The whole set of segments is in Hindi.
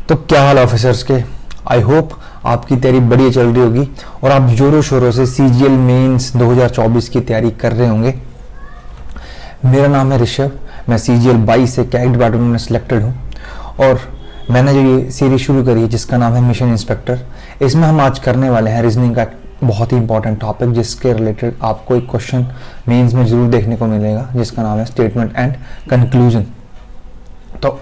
तो क्या हाल ऑफिसर्स के। आई होप आपकी तैयारी बढ़िया चल रही होगी और आप जोरों शोरों से सीजीएल मेंस 2024 की तैयारी कर रहे होंगे। मेरा नाम है ऋषभ, मैं सीजीएल 22 से कैग डिपार्टमेंट में सिलेक्टेड हूँ और मैंने जो ये सीरीज शुरू करी है जिसका नाम है मिशन इंस्पेक्टर, इसमें हम आज करने वाले हैं रीजनिंग का बहुत ही इंपॉर्टेंट टॉपिक जिसके रिलेटेड आपको एक क्वेश्चन मेंस में जरूर देखने को मिलेगा जिसका नाम है स्टेटमेंट एंड कंक्लूजन। तो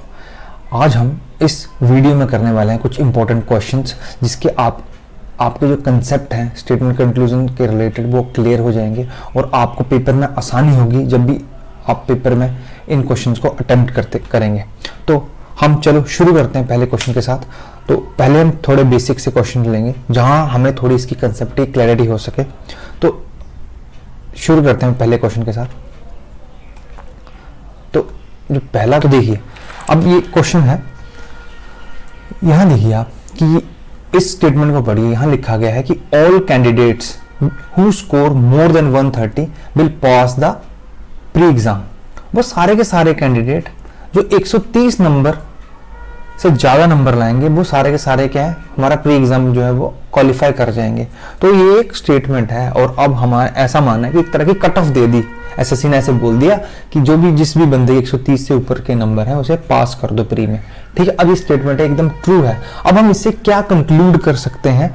आज हम इस वीडियो में करने वाले हैं कुछ इंपॉर्टेंट क्वेश्चंस जिसके आपके जो कंसेप्ट हैं स्टेटमेंट कंक्लूजन के रिलेटेड वो क्लियर हो जाएंगे और आपको पेपर में आसानी होगी जब भी आप पेपर में इन क्वेश्चंस को अटेम्प्ट करेंगे। तो हम चलो शुरू करते हैं पहले क्वेश्चन के साथ। तो पहले हम थोड़े बेसिक से क्वेश्चन लेंगे जहां हमें थोड़ी इसकी कंसेप्ट की क्लैरिटी हो सके। तो शुरू करते हैं पहले क्वेश्चन के साथ। तो जो पहला तो देखिए, अब ये क्वेश्चन है, यहां देखिए आप कि इस स्टेटमेंट को पढ़िए। यहां लिखा गया है कि all candidates who score more than 130 will pass the pre exam. वो सारे के सारे कैंडिडेट जो 130 नंबर से ज्यादा नंबर लाएंगे वो सारे के सारे क्या है, हमारा प्री एग्जाम जो है वो क्वालिफाई कर जाएंगे। तो ये एक स्टेटमेंट है और अब हमारा ऐसा मानना है कि एक तरह की कट ऑफ दे दी, एसएससी ने ऐसे बोल दिया कि जो भी जिस भी बंदे 130 से ऊपर के नंबर है उसे पास कर दो प्री में। ठीक है, अब ये स्टेटमेंट है एकदम ट्रू है। अब हम इससे क्या कंक्लूड कर सकते हैं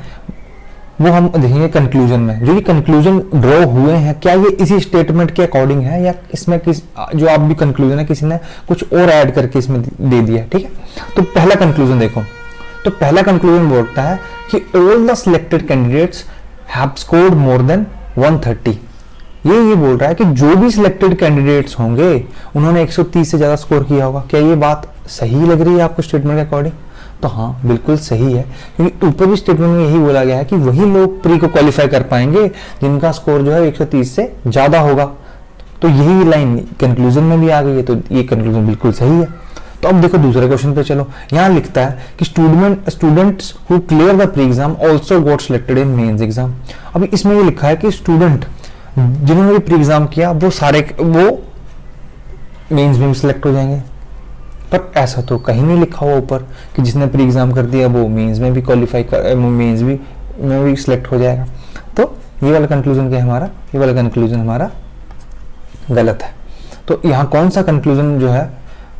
वो हम देखेंगे कंक्लूजन में। जो ये कंक्लूजन ड्रॉ हुए हैं क्या ये इसी स्टेटमेंट के अकॉर्डिंग है या इसमें जो आप भी कंक्लूजन है किसी ने कुछ और ऐड करके इसमें दे दिया। ठीक है, तो पहला कंक्लूजन देखो। तो पहला कंक्लूजन बोलता है कि all the selected candidates have scored more than 130। ये बोल रहा है कि जो भी सिलेक्टेड कैंडिडेट्स होंगे उन्होंने 130 से ज्यादा स्कोर किया होगा। क्या ये बात सही लग रही है आपको स्टेटमेंट के अकॉर्डिंग? तो हाँ, बिल्कुल सही है, क्योंकि ऊपर भी स्टेटमेंट में यही बोला गया है कि वही लोग प्री को क्वालिफाई कर पाएंगे जिनका स्कोर जो है 130 से ज्यादा होगा। तो यही लाइन कंक्लूजन में भी आ गई है, तो ये कंक्लूजन बिल्कुल सही है। तो अब देखो दूसरे क्वेश्चन पे चलो। यहाँ लिखता है कि students who clear the pre exam also got selected in mains exam. अब इसमें ये लिखा है कि स्टूडेंट जिन्होंने भी प्री एग्जाम किया वो मेंस में सिलेक्ट हो जाएंगे, पर ऐसा तो कहीं नहीं लिखा हुआ ऊपर कि जिसने प्री एग्जाम कर दिया वो मेंस में भी क्वालिफाई कर मेंस में भी सिलेक्ट हो जाएगा। तो ये वाला कंक्लूजन क्या है हमारा? ये वाला कंक्लूजन हमारा गलत है। तो यहाँ कौन सा कंक्लूजन जो है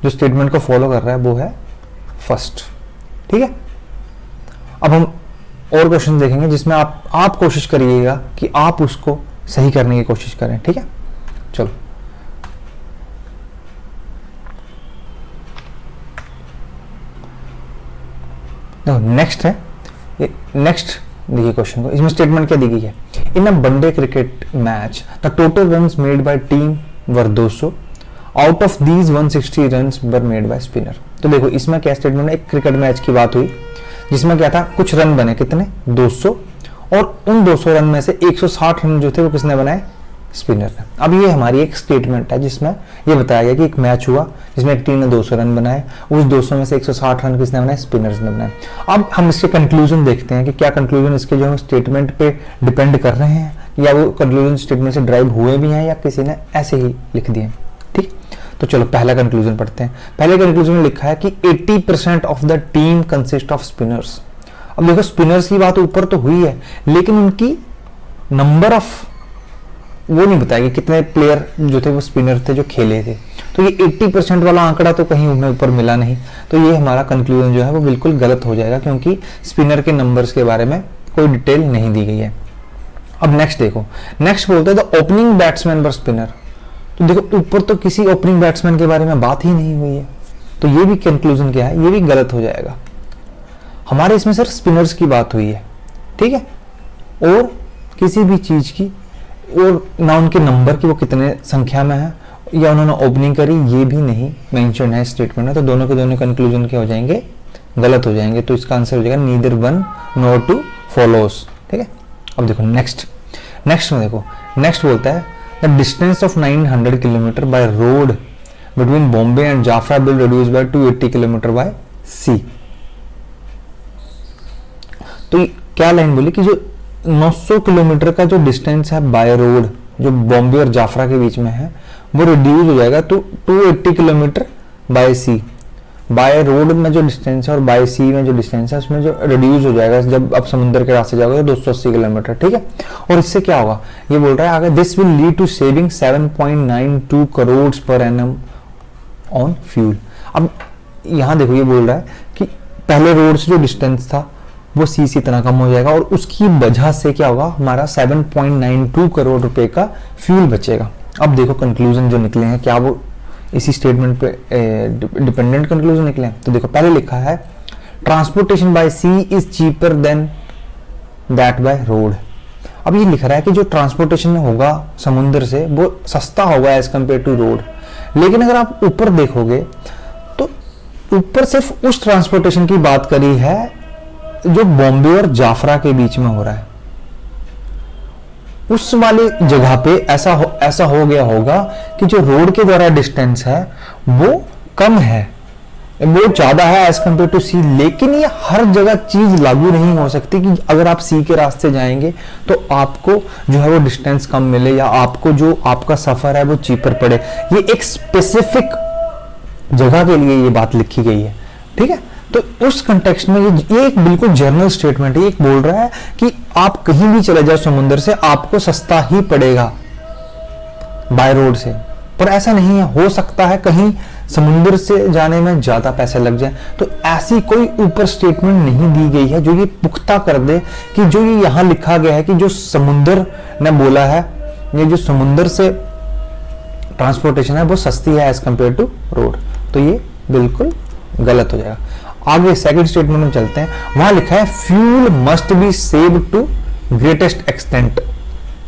जो स्टेटमेंट को फॉलो कर रहा है वो है फर्स्ट। ठीक है, अब हम और क्वेश्चन देखेंगे जिसमें आप कोशिश करिएगा कि आप उसको सही करने की कोशिश करें। ठीक है, चलो नेक्स्ट है। नेक्स्ट देखिए क्वेश्चन को, इसमें स्टेटमेंट क्या दी गई है? In a one day cricket match the total runs made by team were 200, out of these 160 runs were made by spinner. तो देखो इसमें क्या स्टेटमेंट है, एक क्रिकेट मैच की बात हुई जिसमें क्या था, कुछ रन बने, कितने? 200, और उन 200 रन में से 160 रन जो थे वो किसने बनाए? स्पिनर ने। अब ये हमारी एक स्टेटमेंट है जिसमें ये बताया गया कि एक मैच हुआ जिसमें एक टीम ने 200 रन बनाए, उस 200 में से 160 रन किसने बनाए? स्पिनर्स ने बनाए। अब हम इसके कंक्लूजन देखते हैं कि क्या कंक्लूजन इसके जो है स्टेटमेंट पे डिपेंड कर रहे हैं या वो कंक्लूजन स्टेटमेंट से ड्राइव हुए भी हैं या किसी ने ऐसे ही लिख दिए। ठीक, तो चलो पहला कंक्लूजन पढ़ते हैं। पहले कंक्लूजन में लिखा है कि 80% of the team consist off spinners. अब देखो स्पिनर्स की बात ऊपर तो हुई है लेकिन उनकी नंबर ऑफ वो नहीं बताया कि कितने प्लेयर जो थे वो स्पिनर थे जो खेले थे। तो ये 80% वाला आंकड़ा तो कहीं हमें ऊपर मिला नहीं, तो ये हमारा कंक्लूजन जो है वो बिल्कुल गलत हो जाएगा क्योंकि स्पिनर के नंबर्स के बारे में कोई डिटेल नहीं दी गई है। अब नेक्स्ट देखो, नेक्स्ट बोलते हैं the opening batsman were spinner. तो देखो ऊपर तो किसी ओपनिंग बैट्समैन के बारे में बात ही नहीं हुई है, तो ये भी कंक्लूजन क्या है, ये भी गलत हो जाएगा। हमारे इसमें सिर्फ स्पिनर्स की बात हुई है। ठीक है, और किसी भी चीज की और ना उनके नंबर की वो कितने संख्या में है या उन्होंने ओपनिंग करी ये भी नहीं मेंशन है स्टेटमेंट में। तो दोनों के दोनों कंक्लूजन क्या हो जाएंगे? गलत हो जाएंगे। तो इसका आंसर हो जाएगा neither one nor two follows. ठीक है, अब देखो नेक्स्ट में देखो, नेक्स्ट बोलता है the distance of 900 kilometre by road between Bombay and जाफरा will reduce by 280 kilometre by sea. तो क्या लाइन बोली कि जो 900 किलोमीटर का जो डिस्टेंस है बाय रोड जो बॉम्बे और जाफरा के बीच में है वो रिड्यूस हो जाएगा तो 280 kilometre by sea. By road में जो डिस्टेंस है और बाय सी में जो डिस्टेंस है उसमें जो रिड्यूस हो जाएगा जब आप समुद्र के रास्ते जाओगे तो 280 किलोमीटर, ठीक है। और इससे क्या होगा, ये बोल रहा है आगे, this will lead to saving 7.92 crore per annum on fuel. अब यहाँ देखो ये बोल रहा है कि पहले रोड से जो डिस्टेंस था वो सी से इतना कम हो जाएगा और उसकी वजह से क्या होगा, हमारा 7.92 करोड़ रुपए का फ्यूल बचेगा। अब देखो कंक्लूजन जो निकले हैं, क्या वो इसी स्टेटमेंट पे डिपेंडेंट कंक्लूजन निकले हैं? तो देखो पहले लिखा है transportation by sea is cheaper than that by road. अब ये लिख रहा है कि जो ट्रांसपोर्टेशन होगा समुद्र से वो सस्ता होगा एज कंपेयर टू रोड। लेकिन अगर आप ऊपर देखोगे तो ऊपर सिर्फ उस ट्रांसपोर्टेशन की बात करी है जो बॉम्बे और जाफरा के बीच में हो रहा है। उस वाली जगह पे ऐसा हो गया होगा कि जो रोड के द्वारा डिस्टेंस है वो कम है, वो ज्यादा है एज कंपेयर टू सी। लेकिन ये हर जगह चीज लागू नहीं हो सकती कि अगर आप सी के रास्ते जाएंगे तो आपको जो है वो डिस्टेंस कम मिले या आपको जो आपका सफर है वो चीपर पड़े। ये एक स्पेसिफिक जगह के लिए ये बात लिखी गई है, ठीक है। तो उस कंटेक्स्ट में ये एक बिल्कुल जनरल स्टेटमेंट है। एक बोल रहा है कि आप कहीं भी चले जाओ समुद्र से आपको सस्ता ही पड़ेगा बाय रोड से, पर ऐसा नहीं है। हो सकता है कहीं समुद्र से जाने में ज्यादा पैसे लग जाए। तो ऐसी कोई ऊपर स्टेटमेंट नहीं दी गई है जो ये पुख्ता कर दे कि जो ये यहां लिखा गया है कि जो समुद्र ने बोला है, ये जो समुद्र से ट्रांसपोर्टेशन है वो सस्ती है एज कंपेयर टू रोड। तो ये बिल्कुल गलत हो जाएगा। आगे सेकंड स्टेटमेंट में चलते हैं, वहां लिखा है fuel must be saved to greatest extent.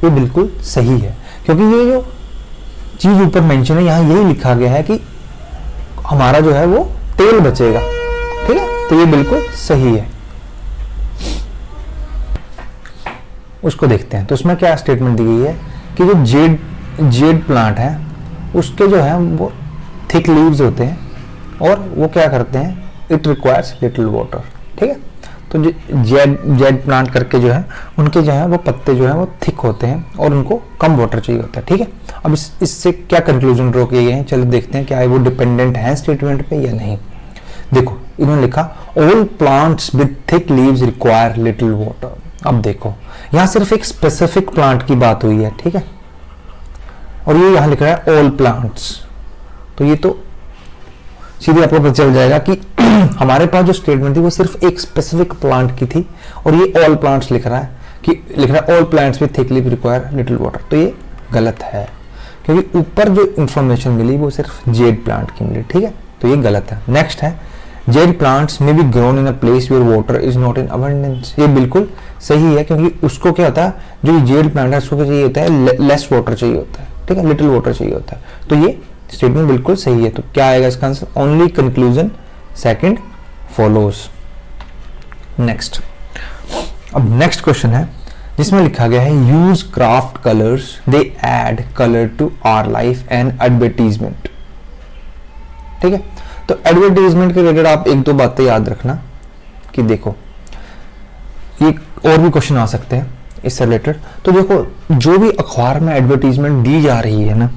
ये बिल्कुल सही है क्योंकि ये जो चीज ऊपर मेंशन है यहां यही लिखा गया है कि हमारा जो है वो तेल बचेगा, ठीक है। तो ये बिल्कुल सही है। उसको देखते हैं तो उसमें क्या स्टेटमेंट दी गई है कि जो जेड प्लांट है उसके जो है वो थिक लीव्स होते हैं और वो क्या करते हैं, इट रिक्वायर्स लिटिल वाटर, ठीक है। तो जेड प्लांट करके जो है उनके जो है वो पत्ते जो है वो थिक होते हैं और उनको कम वाटर चाहिए होता है, ठीक है। अब इससे क्या कंक्लूजन ड्रॉ किए गए हैं, चलो देखते हैं क्या वो डिपेंडेंट है स्टेटमेंट पे या नहीं। देखो इन्होंने लिखा all plants with thick leaves require little water. अब देखो यहाँ सिर्फ एक स्पेसिफिक प्लांट की बात हुई है, ठीक है, और ये यहाँ लिख रहा है ऑल प्लांट्स। तो ये तो सीधे आपको पता चल जाएगा कि हमारे पास जो स्टेटमेंट थी वो सिर्फ एक स्पेसिफिक प्लांट की थी और ये ऑल प्लांट्स लिख रहा है all plants with thick leave require little water. तो ये गलत है क्योंकि ऊपर जो इंफॉर्मेशन मिली वो सिर्फ जेड प्लांट की मिली, ठीक है। तो ये गलत है। नेक्स्ट है Z plants may be grown in a place where water is not in abundance. ये बिल्कुल सही है क्योंकि उसको क्या होता है, जो जेड प्लांट है उसको क्या चाहिए होता है, लेस वाटर चाहिए होता है, ठीक है, लिटिल वाटर चाहिए होता है। तो ये स्टेटमेंट बिल्कुल सही है। तो क्या आएगा इसका answer, only conclusion second follows. Next, अब नेक्स्ट क्वेश्चन है जिसमें लिखा गया है use craft colours they add colour to our life and advertisement, ठीक है। तो एडवर्टीजमेंट के रिलेटेड आप एक दो बातें याद रखना कि देखो ये और भी क्वेश्चन आ सकते हैं इससे रिलेटेड। तो देखो जो भी अखबार में एडवर्टीजमेंट दी जा रही है ना,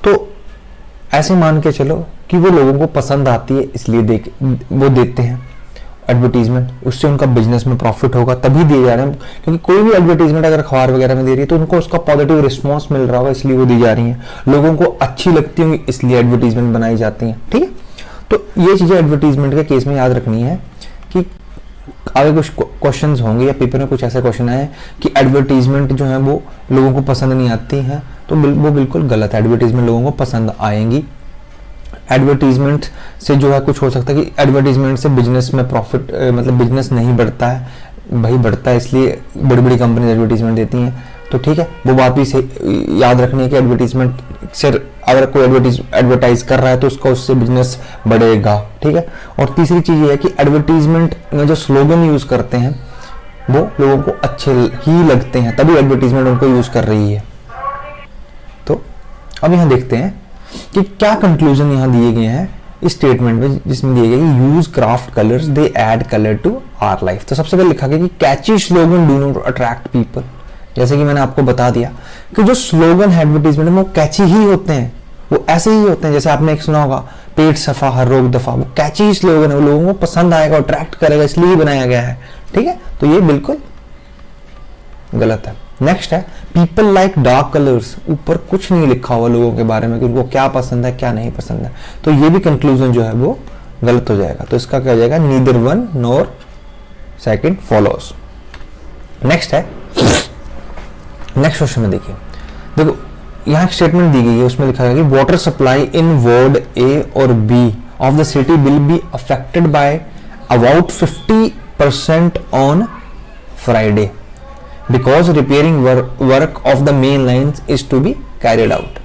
तो ऐसे मान के चलो कि वो लोगों को पसंद आती है इसलिए वो देते हैं एडवर्टीजमेंट, उससे उनका बिजनेस में प्रॉफिट होगा तभी दिए जा रहे हैं। क्योंकि कोई भी एडवर्टीजमेंट अगर अखबार वगैरह में दे रही है तो उनको उसका पॉजिटिव रिस्पॉन्स मिल रहा होगा इसलिए वो दी जा रही हैं, लोगों को अच्छी लगती होंगी इसलिए एडवर्टीजमेंट बनाई जाती हैं, ठीक है। तो ये चीजें एडवर्टीजमेंट के केस में याद रखनी है कि आगे कुछ क्वेश्चंस होंगे या पेपर में कुछ ऐसे क्वेश्चन आए कि एडवर्टीजमेंट जो है वो लोगों को पसंद नहीं आती है, तो वो बिल्कुल गलत है। एडवर्टीजमेंट लोगों को पसंद आएंगी। एडवर्टीजमेंट से जो है कुछ हो सकता है कि एडवर्टीजमेंट से बिजनेस में प्रॉफिट मतलब बिजनेस नहीं बढ़ता है, भाई बढ़ता है इसलिए बड़ी बड़ी कंपनी एडवर्टीजमेंट देती हैं, तो ठीक है। वो बात भी याद रखनी है कि एडवर्टीजमेंट से अगर कोई एडवर्टाइज कर रहा है तो उसका उससे बिजनेस बढ़ेगा, ठीक है। और तीसरी चीज ये है कि एडवर्टीजमेंट में जो स्लोगन यूज करते हैं वो लोगों को अच्छे ही लगते हैं, तभी एडवर्टीजमेंट उनको यूज कर रही है। तो अब यहाँ देखते हैं कि क्या कंक्लूजन यहाँ दिए गए हैं इस स्टेटमेंट में, जिसमें दिए गए use craft colours they add colour to our life. तो सबसे पहले लिखा गया कि catchy slogan do not attract people. जैसे कि मैंने आपको बता दिया कि जो स्लोगन है एडवर्टीजमेंट में वो कैची ही होते हैं, वो ऐसे ही होते हैं। जैसे आपने एक सुना होगा पेट सफा हर रोग दफा, वो कैची स्लोगन है, वो लोगों को पसंद आएगा, अट्रैक्ट करेगा, इसलिए बनाया गया है, ठीक है। तो ये बिल्कुल गलत है। नेक्स्ट है पीपल लाइक डार्क कलर्स, ऊपर कुछ नहीं लिखा हुआ लोगों के बारे में कि उनको क्या पसंद है क्या नहीं पसंद है, तो ये भी कंक्लूजन जो है वो गलत हो जाएगा। तो इसका क्या हो जाएगा, neither one nor second follows. Next है, नेक्स्ट क्वेश्चन में देखिए, देखो यहाँ एक स्टेटमेंट दी गई है, उसमें लिखा है कि water supply in ward A और B of the city will be affected by about 50% on Friday because repairing work of the main lines is to be carried out.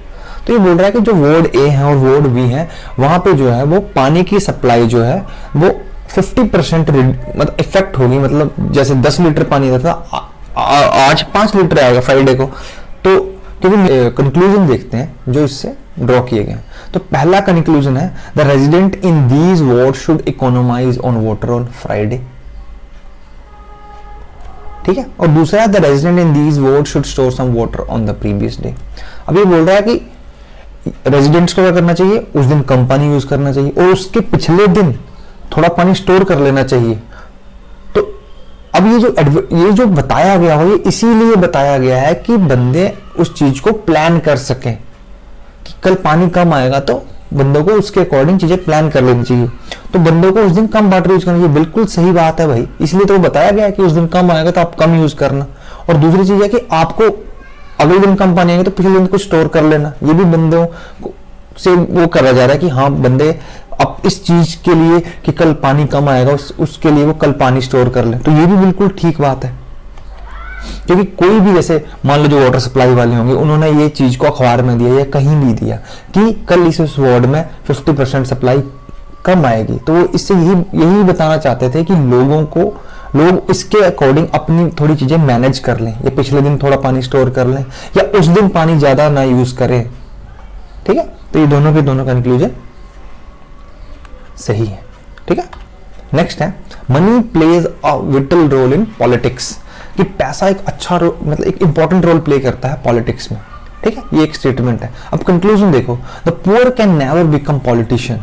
तो ये बोल रहा है कि जो वार्ड ए है और वार्ड बी है वहां पे जो है वो पानी की सप्लाई जो है वो 50% मतलब इफेक्ट होगी, मतलब जैसे 10 लीटर पानी आता था आज 5 लीटर आएगा फ्राइडे को। तो क्योंकि कंक्लूजन देखते हैं जो इससे ड्रॉ किए गए। तो पहला कंक्लूजन है the resident in these ward should economise on water on Friday, ठीक है। और दूसरा the resident in these ward should store some water on the previous day. अब ये बोल रहा है कि रेजिडेंट्स को क्या करना चाहिए, उस दिन कम पानी यूज करना चाहिए और उसके पिछले दिन थोड़ा पानी स्टोर कर लेना चाहिए। तो अब ये जो बताया गया हो ये इसीलिए बताया गया है कि बंदे उस चीज को प्लान कर सकें कि कल पानी कम आएगा तो बंदों को उसके अकॉर्डिंग चीजें प्लान कर लेनी चाहिए। तो बंदों को उस दिन कम वाटर यूज करना चाहिए, बिल्कुल सही बात है भाई, इसलिए तो बताया गया है कि उस दिन कम आएगा तो आप कम यूज करना। और दूसरी चीज है कि आपको अगले दिन कम पानी आएगा तो पिछले दिन कुछ स्टोर कर लेना, ये भी बंदों से वो करा जा रहा है कि हाँ बंदे अब इस चीज के लिए कि कल पानी कम आएगा उसके लिए वो कल पानी स्टोर कर ले। तो ये भी बिल्कुल ठीक बात है, क्योंकि कोई भी जैसे मान लो जो वाटर सप्लाई वाले होंगे उन्होंने ये चीज को अखबार में दिया या कहीं भी दिया कि कल इस वार्ड में 50% सप्लाई कम आएगी, तो वो इससे यही बताना चाहते थे कि लोग इसके अकॉर्डिंग अपनी थोड़ी चीजें मैनेज कर लें, या पिछले दिन थोड़ा पानी स्टोर कर लें या उस दिन पानी ज्यादा ना यूज करें, ठीक है। तो ये दोनों के दोनों कंक्लूजन सही है, ठीक है। नेक्स्ट है money plays a vital role in politics, कि पैसा एक अच्छा मतलब एक इंपॉर्टेंट रोल प्ले करता है पॉलिटिक्स में, ठीक है। ये एक स्टेटमेंट है। अब कंक्लूजन देखो, the poor can never become politician,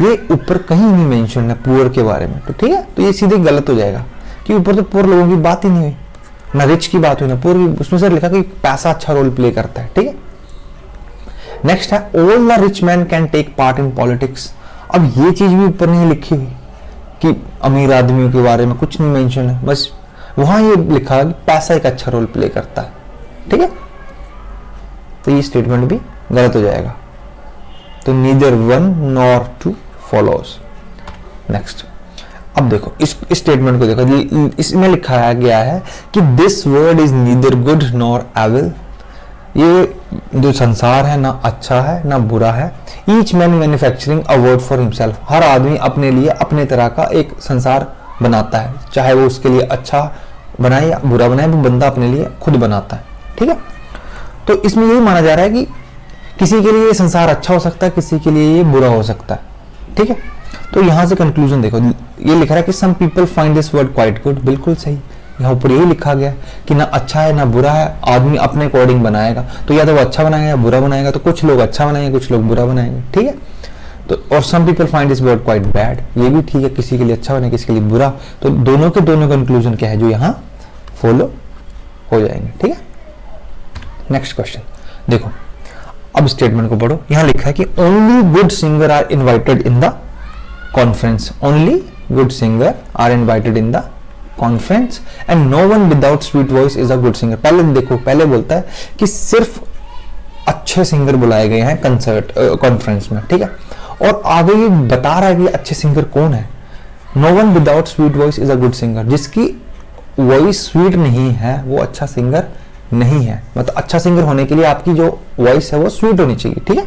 ये ऊपर कहीं नहीं मेंशन है पुअर के बारे में, तो ठीक है। तो ये सीधे गलत हो जाएगा कि ऊपर तो पुअर लोगों की बात ही नहीं हुई, ना रिच की बात हुई ना पुअर की, उसमें सर लिखा कि पैसा अच्छा रोल प्ले करता है, ठीक है। नेक्स्ट है all the rich man can take part in politics. अब ये चीज भी ऊपर नहीं लिखी हुई कि अमीर आदमियों के बारे में कुछ नहीं मेंशन है, बस वहां ये लिखा कि पैसा एक अच्छा रोल प्ले करता है, ठीक है। तो ये स्टेटमेंट भी गलत हो जाएगा। तो neither one nor two follows. Next, अब देखो इस स्टेटमेंट को देखो, इसमें लिखा गया है कि this word is neither good nor evil, ये जो संसार है ना अच्छा है ना बुरा है। Each man manufacturing a word for himself, हर आदमी अपने लिए अपने तरह का एक संसार बनाता है, चाहे वो उसके लिए अच्छा बनाए या बुरा बनाए, वो बंदा अपने लिए खुद बनाता है, ठीक है। तो इसमें यही माना जा रहा है कि किसी के लिए ये संसार अच्छा हो सकता है, किसी के लिए ये बुरा हो सकता है, ठीक है। तो यहां से कंक्लूजन देखो, ये लिखा है कि some people find this word quite good, बिल्कुल सही। यहाँ ऊपर यही लिखा गया कि ना अच्छा है ना बुरा है, आदमी अपने अकॉर्डिंग बनाएगा, तो या तो वो अच्छा बनाएगा या बुरा बनाएगा। तो कुछ लोग अच्छा बनाएंगे, कुछ लोग बुरा बनाएंगे, ठीक है। तो और some people find this word quite bad, ये भी ठीक है, किसी के लिए अच्छा बने किसी के लिए बुरा। तो दोनों के दोनों कंक्लूजन क्या है जो यहाँ फॉलो हो जाएंगे, ठीक है। नेक्स्ट क्वेश्चन देखो, अब स्टेटमेंट को पढ़ो। यहाँ लिखा है कि only good singer are invited in the conference, only good singer are invited in the conference and no one without sweet voice is a good singer. पहले देखो, पहले बोलता है कि सिर्फ अच्छे सिंगर बुलाए गए हैं कंसर्ट कॉन्फ्रेंस में, ठीक है। और आगे ये बता रहा है कि अच्छे सिंगर कौन है। No one without sweet voice is a good singer, जिसकी वॉइस स्वीट नहीं है वो अच्छा सिंगर नहीं है। मतलब अच्छा सिंगर होने के लिए आपकी जो वॉइस है वो स्वीट होनी चाहिए, ठीक है।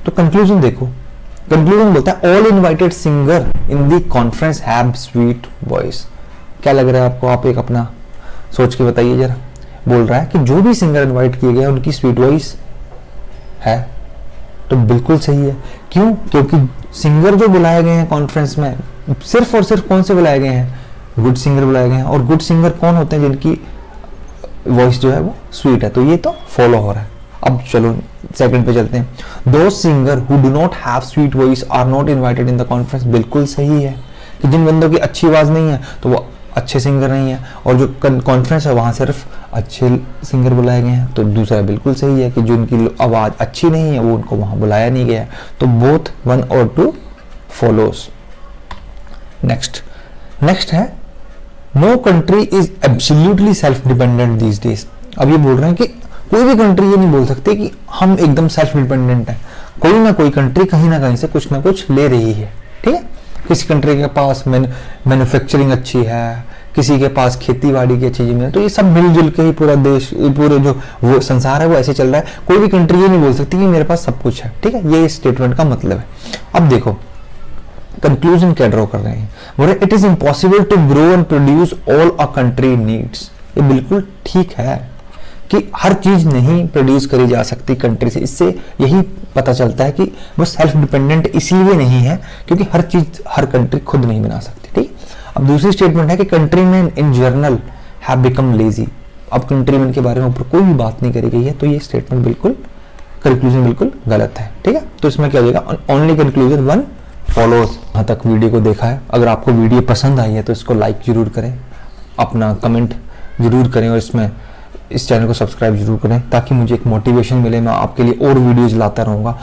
तो कंक्लूजन देखो, कंक्लूजन बोलता है all invited singer in the conference have sweet voice. क्या लग रहा है आपको, आप एक अपना सोच के बताइए जरा। बोल रहा है कि जो भी सिंगर इनवाइट किए गए उनकी स्वीट वॉइस है, तो बिल्कुल सही है। क्यों? क्योंकि सिंगर जो बुलाए गए हैं कॉन्फ्रेंस में सिर्फ और सिर्फ कौन से बुलाए गए हैं, गुड सिंगर बुलाए गए हैं। और गुड सिंगर कौन होते हैं, जिनकी वॉइस जो है वो स्वीट है। तो ये तो फॉलो हो रहा है। अब चलो सेकंड पे चलते हैं। दो singer who do not have sweet voice are not invited in the conference. बिल्कुल सही है कि जिन बंदों की अच्छी आवाज नहीं है तो वो अच्छे सिंगर नहीं है, और जो कॉन्फ्रेंस है वहाँ सिर्फ अच्छे सिंगर बुलाए गए हैं। तो दूसरा बिल्कुल सही है कि जिनकी आवाज़ अच्छी नहीं है वो उनको वहाँ बुलाया नहीं गया। तो बोथ 1 और 2 फॉलोस। नेक्स्ट है no country is absolutely self dependent these days. अब ये बोल रहे हैं कि कोई भी कंट्री ये नहीं बोल सकती कि हम एकदम सेल्फ डिपेंडेंट है। कोई ना कोई कंट्री कहीं ना कहीं से कुछ ना कुछ ले रही है, ठीक है। किसी कंट्री के पास मैन्युफैक्चरिंग अच्छी है, किसी के पास खेती बाड़ी की अच्छी जमीन है, तो ये सब मिलजुल के ही पूरा देश, पूरे जो वो संसार है वो ऐसे चल रहा है। कोई भी कंट्री ये नहीं बोल सकती कि मेरे पास सब कुछ है, ठीक है। ये स्टेटमेंट का मतलब है। अब देखो कंक्लूजन क्या ड्रॉ कर रहे हैं, बोले it is impossible to grow and produce all a country needs. ये बिल्कुल ठीक है कि हर चीज नहीं प्रोड्यूस करी जा सकती कंट्री से। इससे यही पता चलता है कि वो सेल्फ डिपेंडेंट इसलिए नहीं है क्योंकि हर चीज हर कंट्री खुद नहीं बना सकती, ठीक। अब दूसरी स्टेटमेंट है कि countryman in general have become lazy. अब कंट्रीमैन के बारे में ऊपर कोई भी बात नहीं करी गई है, तो ये स्टेटमेंट बिल्कुल, कंक्लूजन बिल्कुल गलत है, ठीक है। तो इसमें क्या हो जाएगा, ओनली कंक्लूजन 1 फॉलोज। यहाँ तक वीडियो को देखा है, अगर आपको वीडियो पसंद आई है तो इसको लाइक जरूर करें, अपना कमेंट जरूर करें, और इस चैनल को सब्सक्राइब जरूर करें ताकि मुझे एक मोटिवेशन मिले, मैं आपके लिए और वीडियोज लाता रहूँगा।